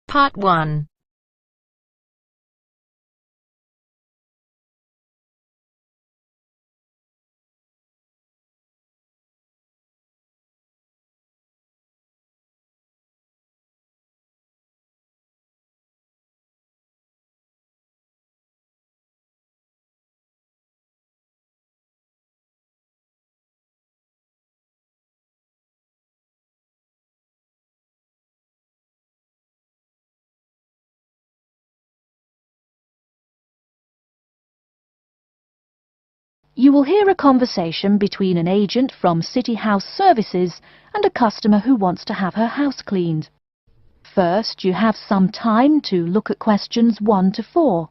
Part 1. You will hear a conversation between an agent from City House Services and a customer who wants to have her house cleaned. First, you have some time to look at questions 1 to 4.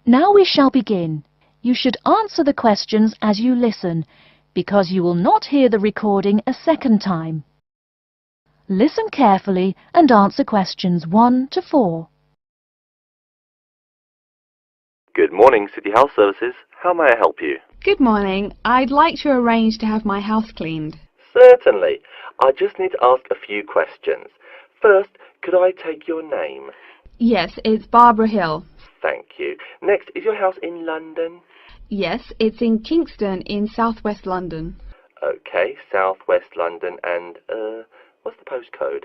Now we shall begin. You should answer the questions as you listen, because you will not hear the recording a second time. Listen carefully and answer questions 1 to 4. Good morning, City House Services. How may I help you? Good morning. I'd like to arrange to have my house cleaned. Certainly. I just need to ask a few questions. First, could I take your name? Yes, it's Barbara Hill. Thank you. Next, is your house in London? Yes, it's in Kingston in southwest London. Okay, southwest London, and, what's the postcode?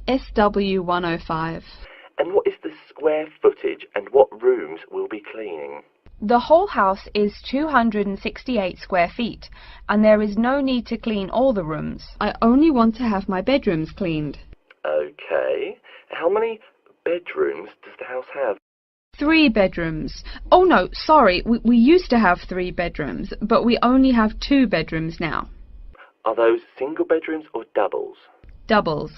SW105. And what is the square footage and what rooms will be cleaning? The whole house is 268 square feet, and there is no need to clean all the rooms. I only want to have my bedrooms cleaned. Okay. How many bedrooms does the house have? 3 bedrooms. Oh no, sorry, we used to have 3 bedrooms, but we only have 2 bedrooms now. Are those single bedrooms or doubles? Doubles.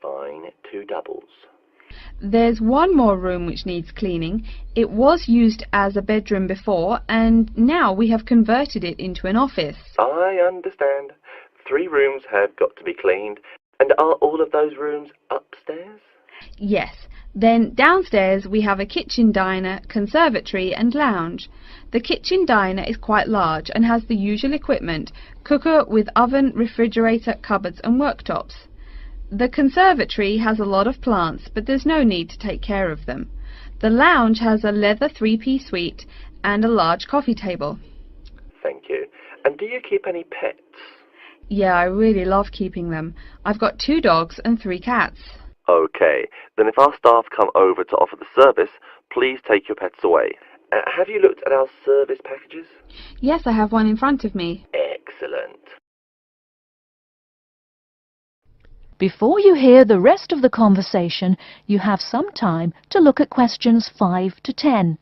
Fine, 2 doubles. There's one more room which needs cleaning. It was used as a bedroom before, and now we have converted it into an office. I understand. 3 rooms have got to be cleaned. And are all of those rooms upstairs? Yes. Then downstairs we have a kitchen diner, conservatory and lounge. The kitchen diner is quite large and has the usual equipment: cooker with oven, refrigerator, cupboards and worktops. The conservatory has a lot of plants, but there's no need to take care of them. The lounge has a leather 3-piece suite and a large coffee table. Thank you. And do you keep any pets? Yeah, I really love keeping them. I've got 2 dogs and 3 cats. Okay, then if our staff come over to offer the service, please take your pets away. Have you looked at our service packages? Yes, I have one in front of me. Excellent. Before you hear the rest of the conversation, you have some time to look at questions 5 to 10.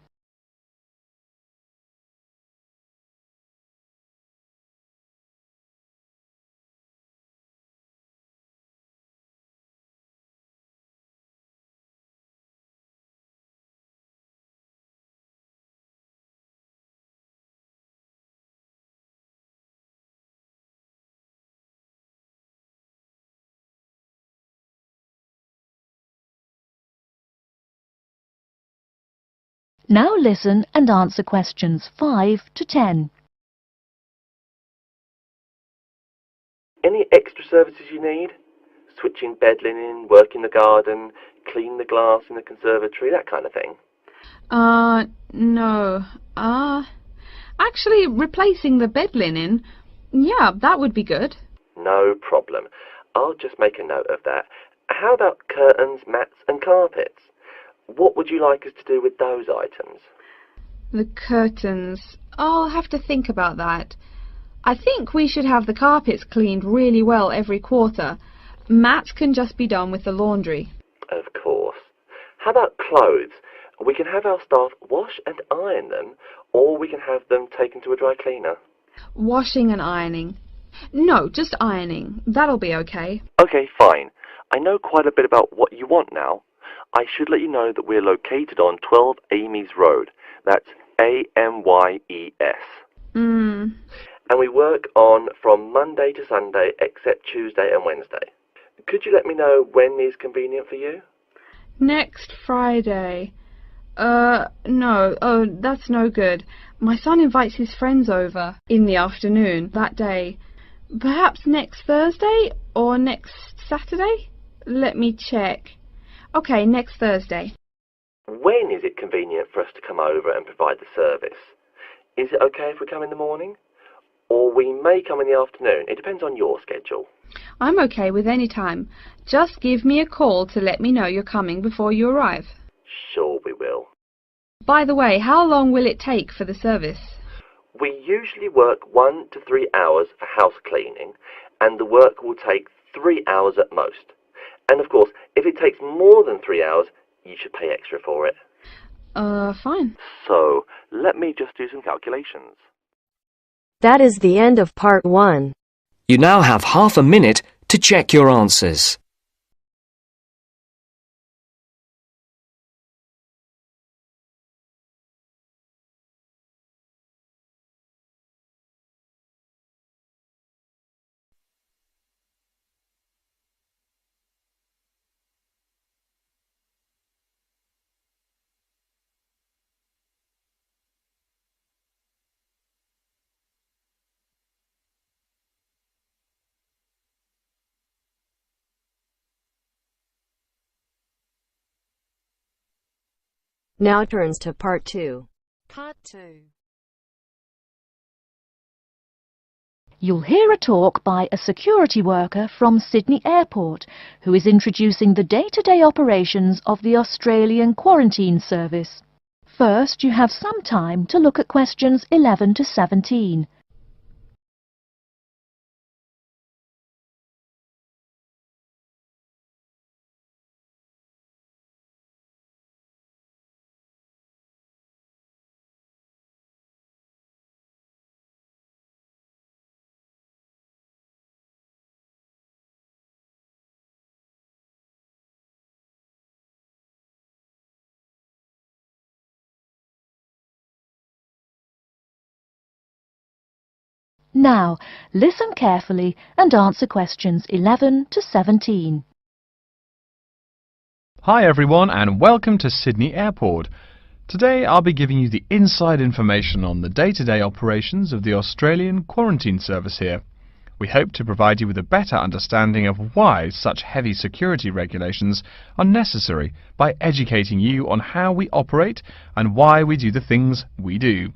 Now listen and answer questions 5 to 10. Any extra services you need? Switching bed linen, work in the garden, clean the glass in the conservatory, that kind of thing? No. Actually, replacing the bed linen, yeah, that would be good. No problem. I'll just make a note of that. How about curtains, mats and carpets? What would you like us to do with those items? The curtains. I'll have to think about that. I think we should have the carpets cleaned really well every quarter. Mats can just be done with the laundry. Of course. How about clothes? We can have our staff wash and iron them, or we can have them taken to a dry cleaner. Washing and ironing. No, just ironing. That'll be okay. Okay, fine. I know quite a bit about what you want now. I should let you know that we're located on 12 Amy's Road. That's Amyes. and we work on from Monday to Sunday except Tuesday and Wednesday. Could you let me know when is convenient for you? Next Friday. No. Oh, that's no good. My son invites his friends over in the afternoon that day. Perhaps next Thursday or next Saturday? Let me check. Okay, next Thursday. When is it convenient for us to come over and provide the service? Is it okay if we come in the morning? Or we may come in the afternoon. It depends on your schedule. I'm okay with any time. Just give me a call to let me know you're coming before you arrive. Sure we will. By the way, how long will it take for the service? We usually work 1 to 3 hours for house cleaning, and the work will take 3 hours at most. And of course, if it takes more than 3 hours, you should pay extra for it. Fine. So, let me just do some calculations. That is the end of part 1. You now have half a minute to check your answers. Now turns to part 2. Part 2. You'll hear a talk by a security worker from Sydney Airport who is introducing the day-to-day operations of the Australian Quarantine Service. First, you have some time to look at questions 11 to 17. Now, listen carefully and answer questions 11 to 17. Hi everyone and welcome to Sydney Airport. Today I'll be giving you the inside information on the day-to-day operations of the Australian Quarantine Service here. We hope to provide you with a better understanding of why such heavy security regulations are necessary by educating you on how we operate and why we do the things we do.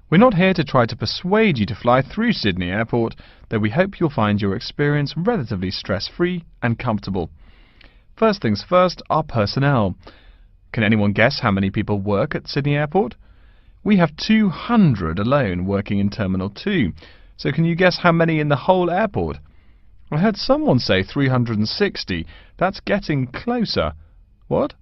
We're not here to try to persuade you to fly through Sydney Airport, though we hope you'll find your experience relatively stress-free and comfortable. First things first, our personnel. Can anyone guess how many people work at Sydney Airport? We have 200 alone working in Terminal 2, so can you guess how many in the whole airport? I heard someone say 360. That's getting closer. What?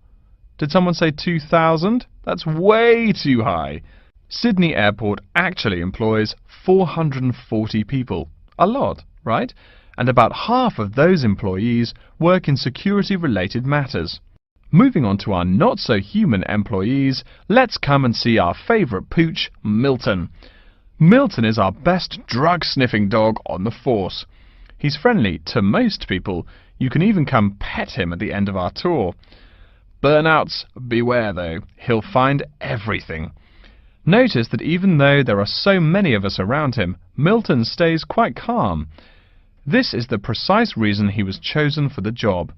Did someone say 2,000? That's way too high. Sydney Airport actually employs 440 people. A lot, right? And about half of those employees work in security-related matters. Moving on to our not-so-human employees, let's come and see our favourite pooch, Milton. Milton is our best drug-sniffing dog on the force. He's friendly to most people. You can even come pet him at the end of our tour. Burnouts, beware though. He'll find everything. Notice that even though there are so many of us around him, Milton stays quite calm. This is the precise reason he was chosen for the job.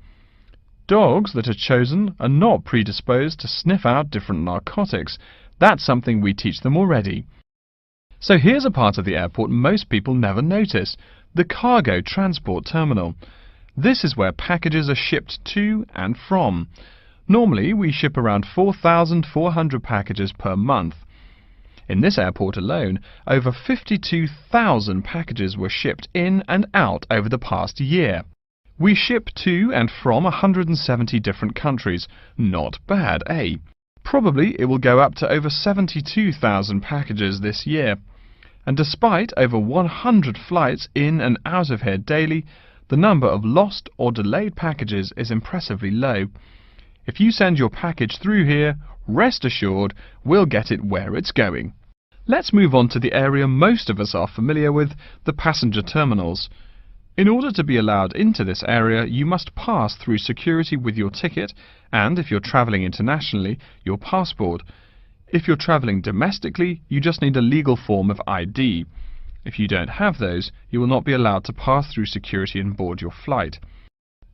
Dogs that are chosen are not predisposed to sniff out different narcotics. That's something we teach them already. So here's a part of the airport most people never notice, the cargo transport terminal. This is where packages are shipped to and from. Normally we ship around 4,400 packages per month. In this airport alone, over 52,000 packages were shipped in and out over the past year. We ship to and from 170 different countries. Not bad, eh? Probably it will go up to over 72,000 packages this year. And despite over 100 flights in and out of here daily, the number of lost or delayed packages is impressively low. If you send your package through here, rest assured we'll get it where it's going. Let's move on to the area most of us are familiar with, the passenger terminals. In order to be allowed into this area, you must pass through security with your ticket and, if you're travelling internationally, your passport. If you're travelling domestically, you just need a legal form of ID. If you don't have those, you will not be allowed to pass through security and board your flight.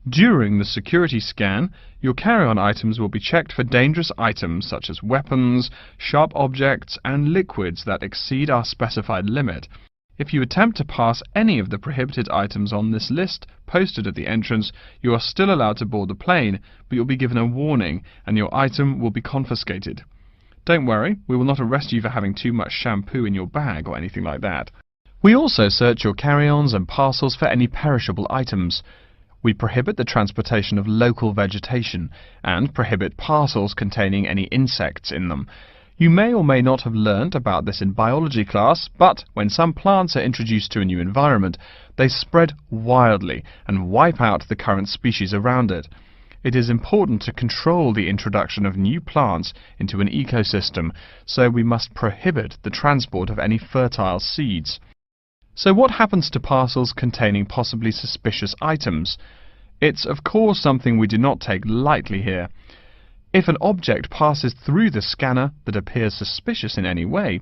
During the security scan, your carry-on items will be checked for dangerous items such as weapons, sharp objects and liquids that exceed our specified limit. If you attempt to pass any of the prohibited items on this list posted at the entrance, you are still allowed to board the plane, but you'll be given a warning and your item will be confiscated. Don't worry, we will not arrest you for having too much shampoo in your bag or anything like that. We also search your carry-ons and parcels for any perishable items. We prohibit the transportation of local vegetation and prohibit parcels containing any insects in them. You may or may not have learnt about this in biology class, but when some plants are introduced to a new environment, they spread wildly and wipe out the current species around it. It is important to control the introduction of new plants into an ecosystem, so we must prohibit the transport of any fertile seeds. So what happens to parcels containing possibly suspicious items? It's of course something we do not take lightly here. If an object passes through the scanner that appears suspicious in any way,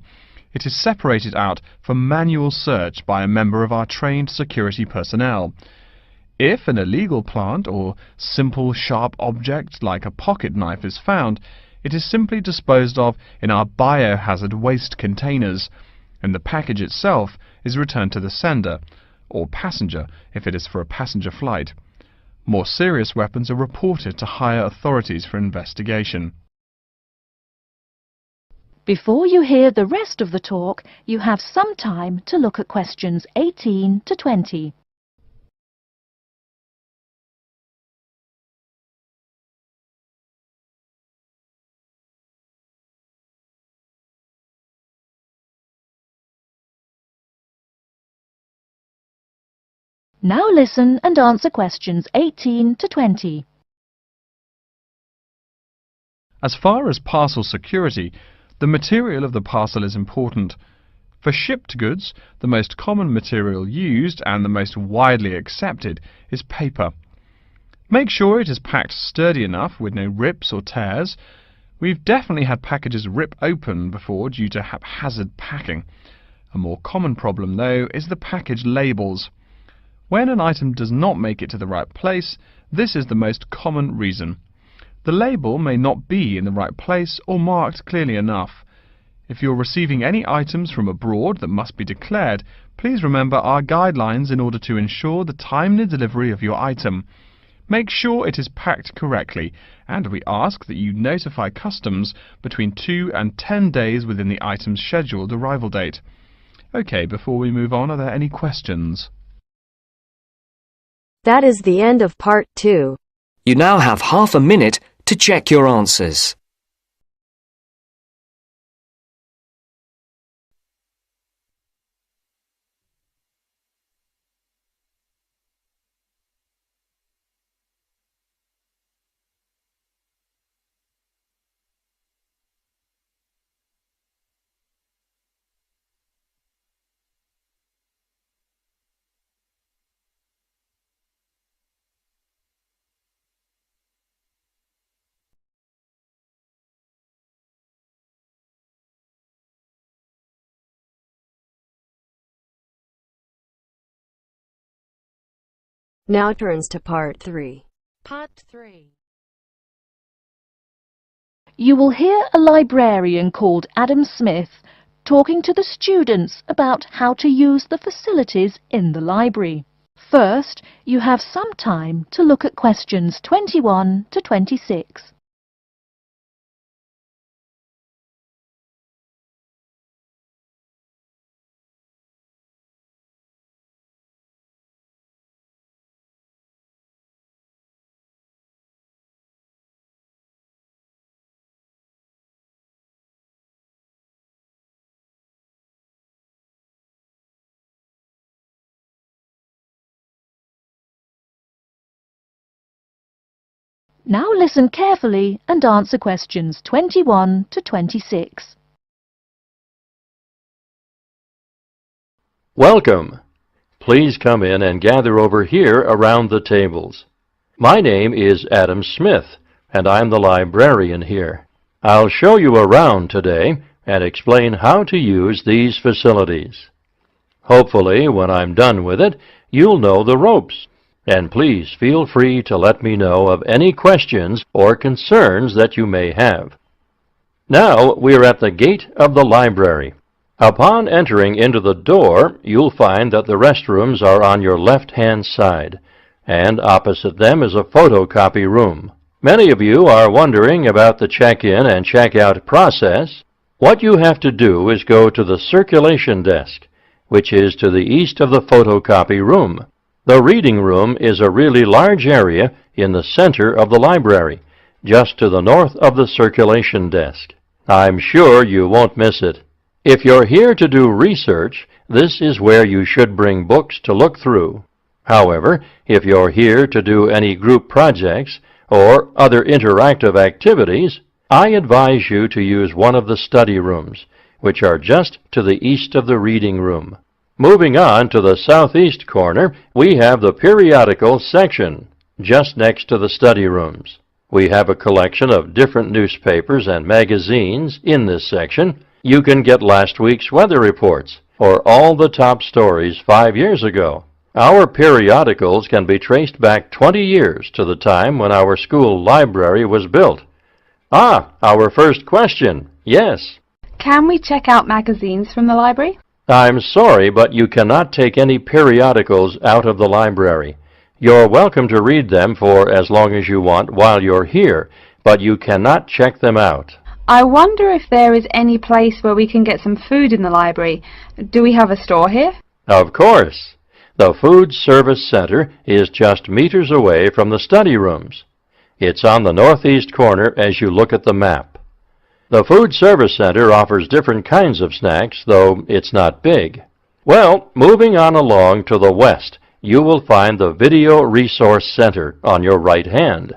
it is separated out for manual search by a member of our trained security personnel. If an illegal plant or simple sharp object like a pocket knife is found, it is simply disposed of in our biohazard waste containers, and the package itself is returned to the sender, or passenger if it is for a passenger flight. More serious weapons are reported to higher authorities for investigation. Before you hear the rest of the talk, you have some time to look at questions 18 to 20. Now listen and answer questions 18 to 20. As far as parcel security, the material of the parcel is important. For shipped goods, the most common material used and the most widely accepted is paper. Make sure it is packed sturdy enough with no rips or tears. We've definitely had packages rip open before due to haphazard packing. A more common problem, though, is the package labels. When an item does not make it to the right place, this is the most common reason. The label may not be in the right place or marked clearly enough. If you're receiving any items from abroad that must be declared, please remember our guidelines in order to ensure the timely delivery of your item. Make sure it is packed correctly, and we ask that you notify customs between 2 and 10 days within the item's scheduled arrival date. OK, before we move on, are there any questions? That is the end of part 2. You now have half a minute to check your answers. Now turns to part 3. Part 3. You will hear a librarian called Adam Smith talking to the students about how to use the facilities in the library. First, you have some time to look at questions 21 to 26. Now listen carefully and answer questions 21 to 26. Welcome. Please come in and gather over here around the tables. My name is Adam Smith, and I'm the librarian here. I'll show you around today and explain how to use these facilities. Hopefully, when I'm done with it, you'll know the ropes. And please feel free to let me know of any questions or concerns that you may have. Now we're at the gate of the library. Upon entering into the door, you'll find that the restrooms are on your left-hand side, and opposite them is a photocopy room. Many of you are wondering about the check-in and check-out process. What you have to do is go to the circulation desk, which is to the east of the photocopy room. The reading room is a really large area in the center of the library, just to the north of the circulation desk. I'm sure you won't miss it. If you're here to do research, this is where you should bring books to look through. However, if you're here to do any group projects or other interactive activities, I advise you to use one of the study rooms, which are just to the east of the reading room. Moving on to the southeast corner, we have the periodical section, just next to the study rooms. We have a collection of different newspapers and magazines in this section. You can get last week's weather reports, or all the top stories 5 years ago. Our periodicals can be traced back 20 years to the time when our school library was built. Our first question. Yes. Can we check out magazines from the library? I'm sorry, but you cannot take any periodicals out of the library. You're welcome to read them for as long as you want while you're here, but you cannot check them out. I wonder if there is any place where we can get some food in the library. Do we have a store here? Of course. The Food Service Center is just meters away from the study rooms. It's on the northeast corner as you look at the map. The Food Service Center offers different kinds of snacks, though it's not big. Well, moving on along to the west, you will find the Video Resource Center on your right hand.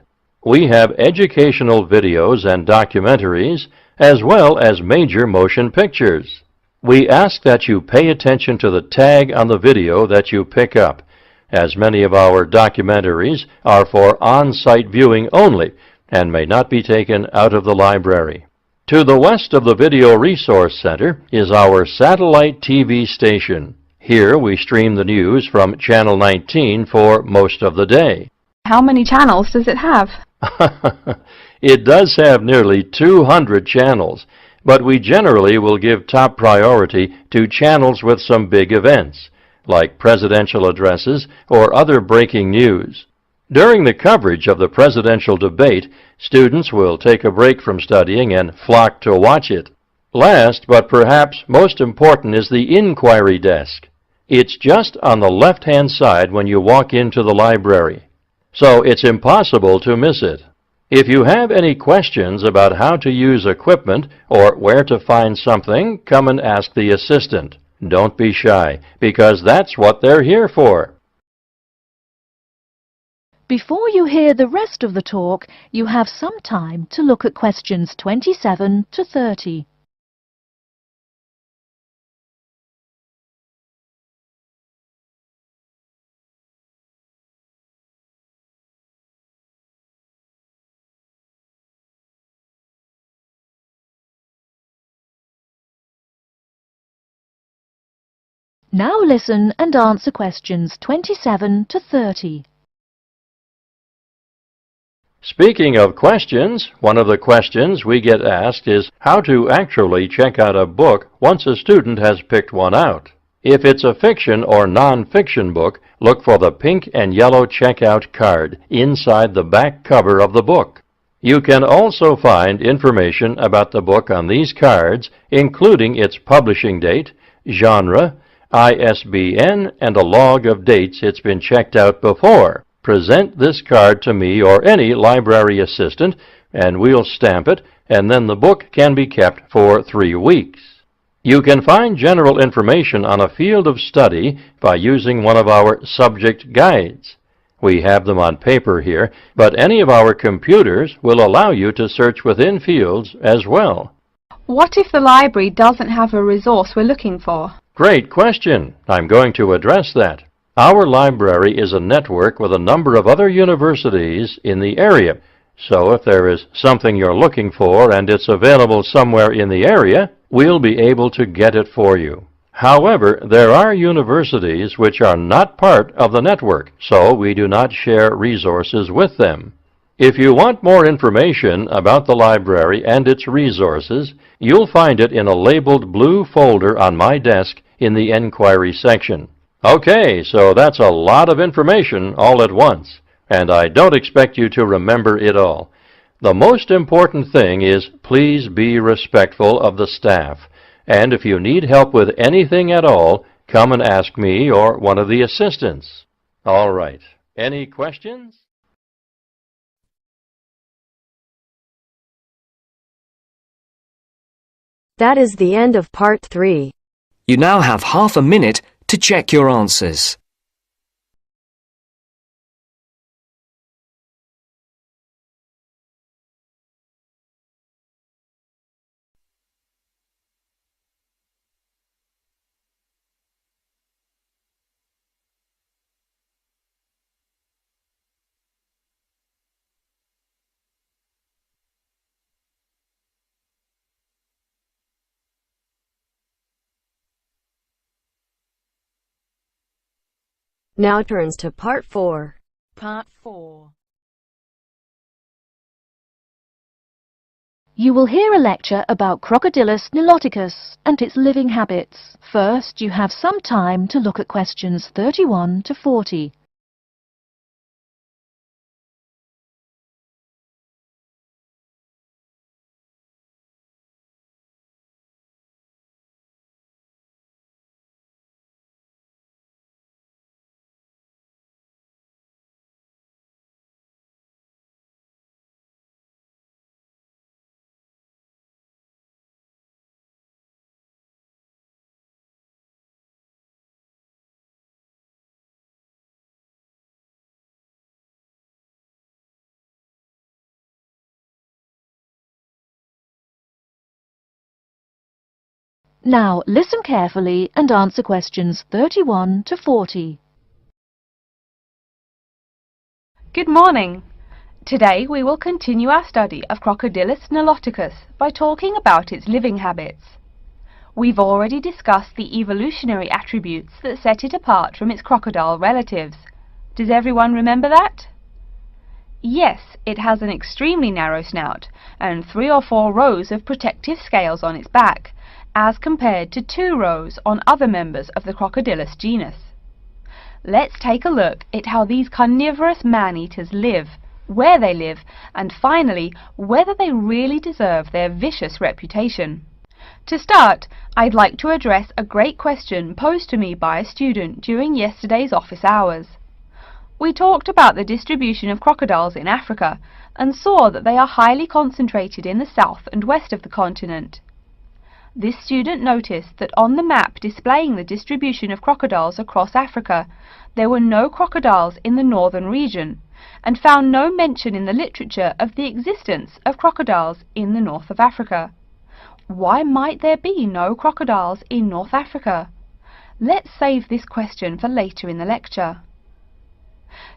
We have educational videos and documentaries, as well as major motion pictures. We ask that you pay attention to the tag on the video that you pick up, as many of our documentaries are for on-site viewing only and may not be taken out of the library. To the west of the Video Resource Center is our satellite TV station. Here we stream the news from Channel 19 for most of the day. How many channels does it have? It does have nearly 200 channels, but we generally will give top priority to channels with some big events, like presidential addresses or other breaking news. During the coverage of the presidential debate, students will take a break from studying and flock to watch it. Last, but perhaps most important, is the inquiry desk. It's just on the left-hand side when you walk into the library, so it's impossible to miss it. If you have any questions about how to use equipment or where to find something, come and ask the assistant. Don't be shy, because that's what they're here for. Before you hear the rest of the talk, you have some time to look at questions 27 to 30. Now listen and answer questions 27 to 30. Speaking of questions, one of the questions we get asked is how to actually check out a book once a student has picked one out. If it's a fiction or non-fiction book, look for the pink and yellow checkout card inside the back cover of the book. You can also find information about the book on these cards, including its publishing date, genre, ISBN, and a log of dates it's been checked out before. Present this card to me or any library assistant, and we'll stamp it, and then the book can be kept for 3 weeks. You can find general information on a field of study by using one of our subject guides. We have them on paper here, but any of our computers will allow you to search within fields as well. What if the library doesn't have a resource we're looking for? Great question. I'm going to address that. Our library is a network with a number of other universities in the area. So if there is something you're looking for and it's available somewhere in the area, we'll be able to get it for you. However, there are universities which are not part of the network, so we do not share resources with them. If you want more information about the library and its resources, you'll find it in a labeled blue folder on my desk in the Enquiry section. Okay, so that's a lot of information all at once, and I don't expect you to remember it all. The most important thing is please be respectful of the staff, and if you need help with anything at all, come and ask me or one of the assistants. All right, any questions? That is the end of part 3. You now have half a minute to check your answers. Now turns to part 4. Part 4. You will hear a lecture about Crocodilus niloticus and its living habits. First, you have some time to look at questions 31 to 40. Now, listen carefully and answer questions 31 to 40. Good morning. Today we will continue our study of Crocodilus niloticus by talking about its living habits. We've already discussed the evolutionary attributes that set it apart from its crocodile relatives. Does everyone remember that? Yes, it has an extremely narrow snout and 3 or 4 rows of protective scales on its back, as compared to 2 rows on other members of the Crocodilus genus. Let's take a look at how these carnivorous man-eaters live, where they live, and finally, whether they really deserve their vicious reputation. To start, I'd like to address a great question posed to me by a student during yesterday's office hours. We talked about the distribution of crocodiles in Africa and saw that they are highly concentrated in the south and west of the continent. This student noticed that on the map displaying the distribution of crocodiles across Africa, there were no crocodiles in the northern region, and found no mention in the literature of the existence of crocodiles in the north of Africa. Why might there be no crocodiles in North Africa? Let's save this question for later in the lecture.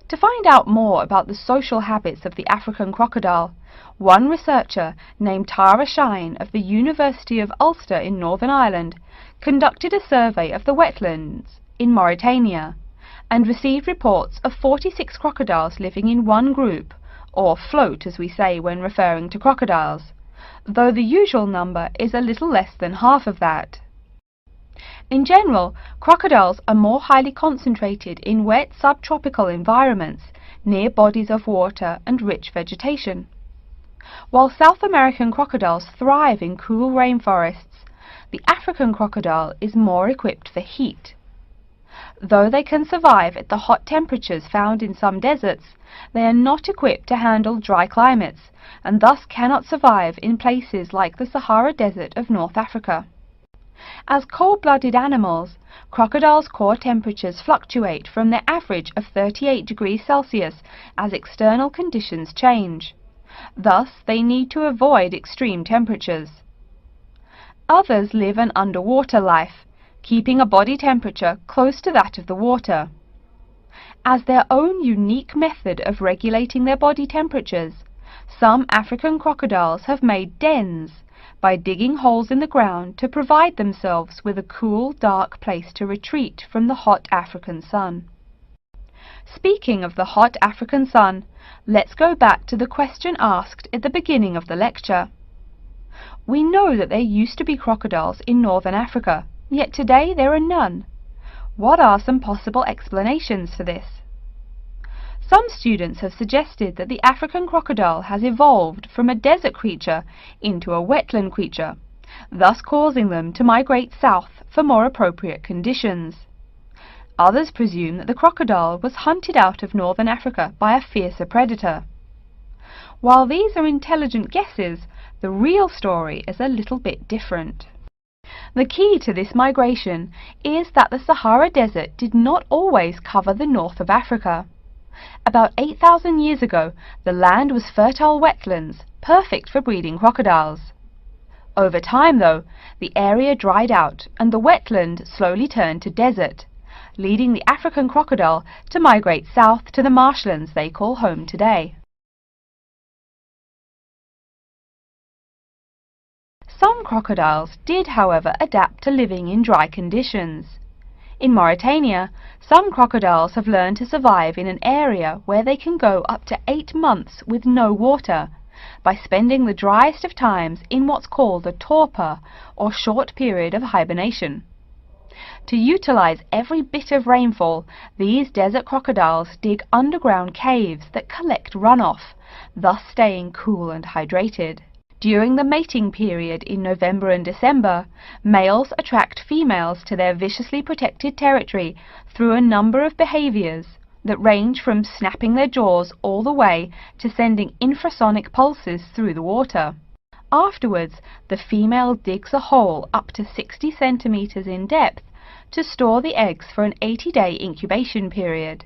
To find out more about the social habits of the African crocodile, one researcher named Tara Shine of the University of Ulster in Northern Ireland conducted a survey of the wetlands in Mauritania and received reports of 46 crocodiles living in one group, or float as we say when referring to crocodiles, though the usual number is a little less than half of that. In general, crocodiles are more highly concentrated in wet subtropical environments near bodies of water and rich vegetation. While South American crocodiles thrive in cool rainforests, the African crocodile is more equipped for heat. Though they can survive at the hot temperatures found in some deserts, they are not equipped to handle dry climates and thus cannot survive in places like the Sahara Desert of North Africa. As cold-blooded animals, crocodiles' core temperatures fluctuate from their average of 38 degrees Celsius as external conditions change. Thus, they need to avoid extreme temperatures. Others live an underwater life, keeping a body temperature close to that of the water. As their own unique method of regulating their body temperatures, some African crocodiles have made dens by digging holes in the ground to provide themselves with a cool, dark place to retreat from the hot African sun. Speaking of the hot African sun, let's go back to the question asked at the beginning of the lecture. We know that there used to be crocodiles in northern Africa, yet today there are none. What are some possible explanations for this? Some students have suggested that the African crocodile has evolved from a desert creature into a wetland creature, thus causing them to migrate south for more appropriate conditions. Others presume that the crocodile was hunted out of northern Africa by a fiercer predator. While these are intelligent guesses, the real story is a little bit different. The key to this migration is that the Sahara Desert did not always cover the north of Africa. About 8,000 years ago, the land was fertile wetlands, perfect for breeding crocodiles. Over time, though, the area dried out and the wetland slowly turned to desert, leading the African crocodile to migrate south to the marshlands they call home today. Some crocodiles did, however, adapt to living in dry conditions. In Mauritania, some crocodiles have learned to survive in an area where they can go up to 8 months with no water, by spending the driest of times in what's called a torpor, or short period of hibernation. To utilize every bit of rainfall, these desert crocodiles dig underground caves that collect runoff, thus staying cool and hydrated. During the mating period in November and December, males attract females to their viciously protected territory through a number of behaviors that range from snapping their jaws all the way to sending infrasonic pulses through the water. Afterwards, the female digs a hole up to 60 centimeters in depth to store the eggs for an 80-day incubation period.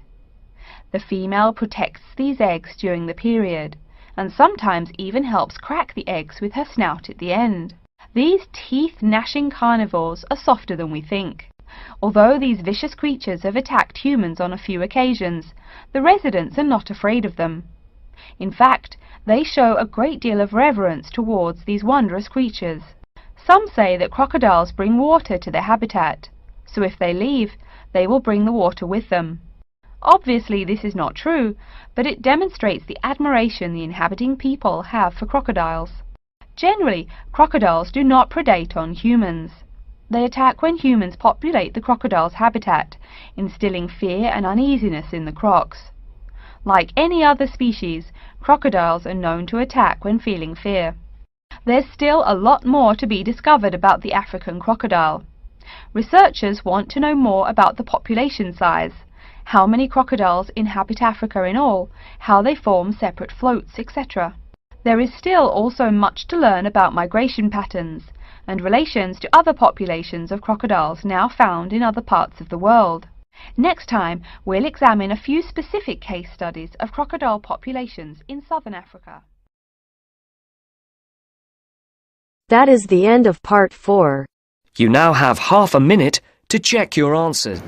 The female protects these eggs during the period, and sometimes even helps crack the eggs with her snout at the end. These teeth-gnashing carnivores are softer than we think. Although these vicious creatures have attacked humans on a few occasions, the residents are not afraid of them. In fact, they show a great deal of reverence towards these wondrous creatures. Some say that crocodiles bring water to their habitat, so if they leave, they will bring the water with them. Obviously this is not true, but it demonstrates the admiration the inhabiting people have for crocodiles. Generally, crocodiles do not predate on humans. They attack when humans populate the crocodile's habitat, instilling fear and uneasiness in the crocs. Like any other species, crocodiles are known to attack when feeling fear. There's still a lot more to be discovered about the African crocodile. Researchers want to know more about the population size, how many crocodiles inhabit Africa in all, how they form separate floats, etc. There is still also much to learn about migration patterns and relations to other populations of crocodiles now found in other parts of the world. Next time, we'll examine a few specific case studies of crocodile populations in southern Africa. That is the end of part 4. You now have half a minute to check your answers.